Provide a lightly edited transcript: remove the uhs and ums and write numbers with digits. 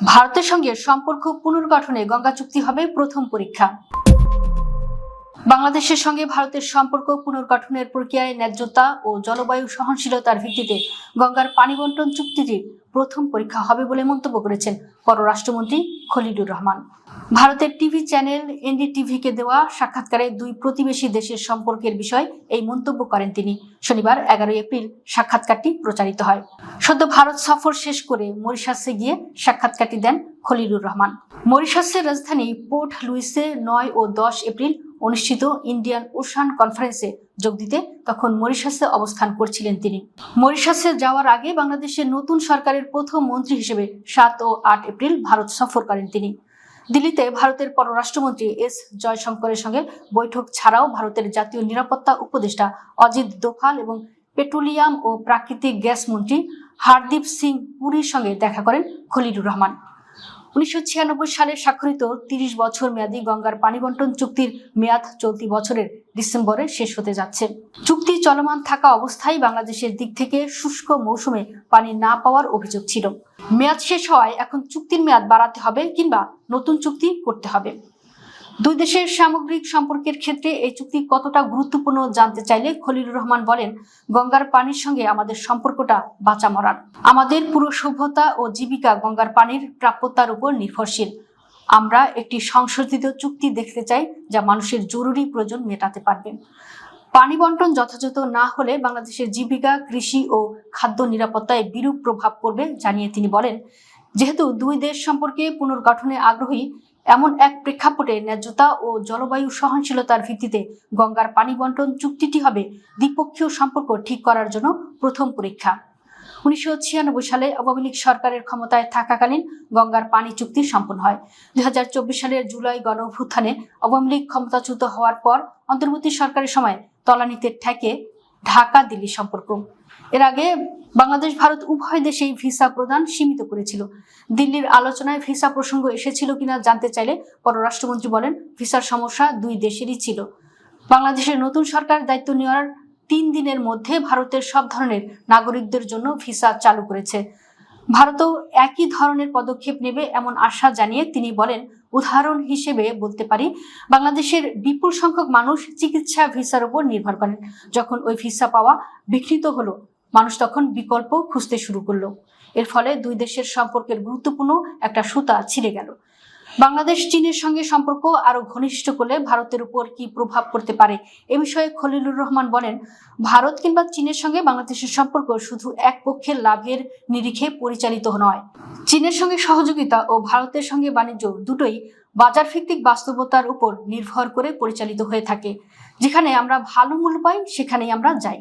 ভারতের সঙ্গে সম্পর্ক পুনর্গঠনে গঙ্গা চুক্তি হবে প্রথম পরীক্ষা। বাংলাদেশের সঙ্গে ভারতের সম্পর্ক পুনর্গঠনের প্রক্রিয়ায় ন্যায্যতা ও জলবায়ু সহনশীলতার ভিত্তিতে গঙ্গার পানি বন্টন চুক্তিটির প্রথম পরীক্ষা হবে বলে মন্তব্য করেছেন পররাষ্ট্রমন্ত্রী খলিলুর রহমান। ভারতের টিভি চ্যানেল এনডিটিভিকে দেওয়া সাক্ষাৎকারে দুই প্রতিবেশী দেশের সম্পর্কের বিষয়ে এই মন্তব্য করেন তিনি। শনিবার 11 এপ্রিল সাক্ষাৎকারটি প্রচারিত হয়। সদ্য ভারত সফর শেষ করে মরিশাসে গিয়ে সাক্ষাৎকারটি দেন খলিলুর রহমান। মরিশাসের রাজধানী পোর্ট লুইসে 9 ও 10 এপ্রিল অনুষ্ঠিত ইন্ডিয়ান ওশান কনফারেন্সে যোগ দিতে তখন মরিশাসে অবস্থান করছিলেন তিনি। মরিশাসে যাওয়ার আগে বাংলাদেশের নতুন সরকারের প্রথম মন্ত্রী হিসেবে 7 ও 8 এপ্রিল ভারত সফর করেন তিনি। দিল্লিতে ভারতের পররাষ্ট্রমন্ত্রী এস জয়শঙ্করের সঙ্গে বৈঠক ছাড়াও ভারতের জাতীয় নিরাপত্তা উপদেষ্টা অজিত দোভাল এবং পেট্রোলিয়াম ও প্রাকৃতিক গ্যাস মন্ত্রী হরদীপ সিং পুরীর সঙ্গে দেখা করেন খলিলুর রহমান। 1996 সালে স্বাক্ষরিত 30 বছর মেয়াদী গঙ্গার পানি বন্টন চুক্তির মেয়াদ চলতি বছরের ডিসেম্বরে শেষ হতে যাচ্ছে। চুক্তি চলমান থাকা অবস্থায় বাংলাদেশের দিক থেকে শুষ্ক মৌসুমে পানি না পাওয়ার অভিযোগ ছিল। মেয়াদ শেষ হওয়ায় এখন চুক্তির মেয়াদ বাড়াতে হবে কিংবা নতুন চুক্তি করতে হবে। দুই দেশের সামগ্রিক সম্পর্কের ক্ষেত্রে এই চুক্তি কতটা গুরুত্বপূর্ণ জানতে চাইলে খলিলুর রহমান বলেন, গঙ্গার পানির সঙ্গে আমাদের সম্পর্কটা বাঁচা মরার। আমাদের পুরো সভ্যতা ও জীবিকা গঙ্গার পানির প্রাপ্যতার উপর নির্ভরশীল। আমরা একটি সংশোধিত চুক্তি দেখতে চাই যা মানুষের জরুরি প্রয়োজন মেটাতে পারবে। পানি বন্টন যথাযথ না হলে বাংলাদেশের জীবিকা, কৃষি ও খাদ্য নিরাপত্তায় বিরূপ প্রভাব পড়বে জানিয়ে তিনি বলেন, যেহেতু দুই দেশ সম্পর্কে পুনর্গঠনে আগ্রহী, এমন এক প্রেক্ষাপটে ন্যায্যতা ও জলবায়ু সহনশীলতার ভিত্তিতে গঙ্গার পানি বন্টন চুক্তিটি হবে দ্বিপক্ষীয় সম্পর্ক ঠিক করার জন্য প্রথম পরীক্ষা। 1996 সালে আওয়ামী লীগ সরকারের ক্ষমতায় থাকাকালীন গঙ্গার পানি চুক্তি সম্পন্ন হয়। 2024 সালের জুলাই গণঅভ্যুত্থানে আওয়ামী লীগ ক্ষমতাচ্যুত হওয়ার পর অন্তর্বর্তী সরকারের সময় তলানিতে ঠেকে ঢাকা দিল্লি সম্পর্ক। এর আগে বাংলাদেশ ভারত উভয় দেশেই ভিসা প্রদান সীমিত করেছিল। দিল্লির আলোচনায় ভিসা প্রসঙ্গ এসেছিল কিনা জানতে চাইলে পররাষ্ট্রমন্ত্রী বলেন, ভিসার সমস্যা দুই দেশেরই ছিল। বাংলাদেশের নতুন সরকার দায়িত্ব নেওয়ার 3 দিনের মধ্যে ভারতের সব ধরনের নাগরিকদের জন্য ভিসা চালু করেছে। ভারতও একই ধরনের পদক্ষেপ নেবে এমন আশা জানিয়ে তিনি বলেন, উদাহরণ হিসেবে বলতে পারি, বাংলাদেশের বিপুল সংখ্যক মানুষ চিকিৎসা ভিসার উপর নির্ভর করেন। যখন ওই ভিসা পাওয়া বিঘ্নিত হলো, মানুষ তখন বিকল্প খুঁজতে শুরু করলো। এর ফলে দুই দেশের সম্পর্কের গুরুত্বপূর্ণ একটা সুতা ছিঁড়ে গেল। বাংলাদেশ চীনের সঙ্গে সম্পর্ক আরো ঘনিষ্ঠ করলে ভারতের উপর কি প্রভাব পড়তে পারে এ বিষয়ে খলিলুর রহমান বলেন, ভারত কিংবা চীনের সঙ্গে বাংলাদেশের সম্পর্ক শুধু এক পক্ষের লাভের নিরিখে পরিচালিত নয়। চীনের সঙ্গে সহযোগিতা ও ভারতের সঙ্গে বাণিজ্য দুটোই বাজার ভিত্তিক বাস্তবতার উপর নির্ভর করে পরিচালিত হয়ে থাকে। যেখানে আমরা ভালো মূল্য পাই সেখানেই আমরা যাই।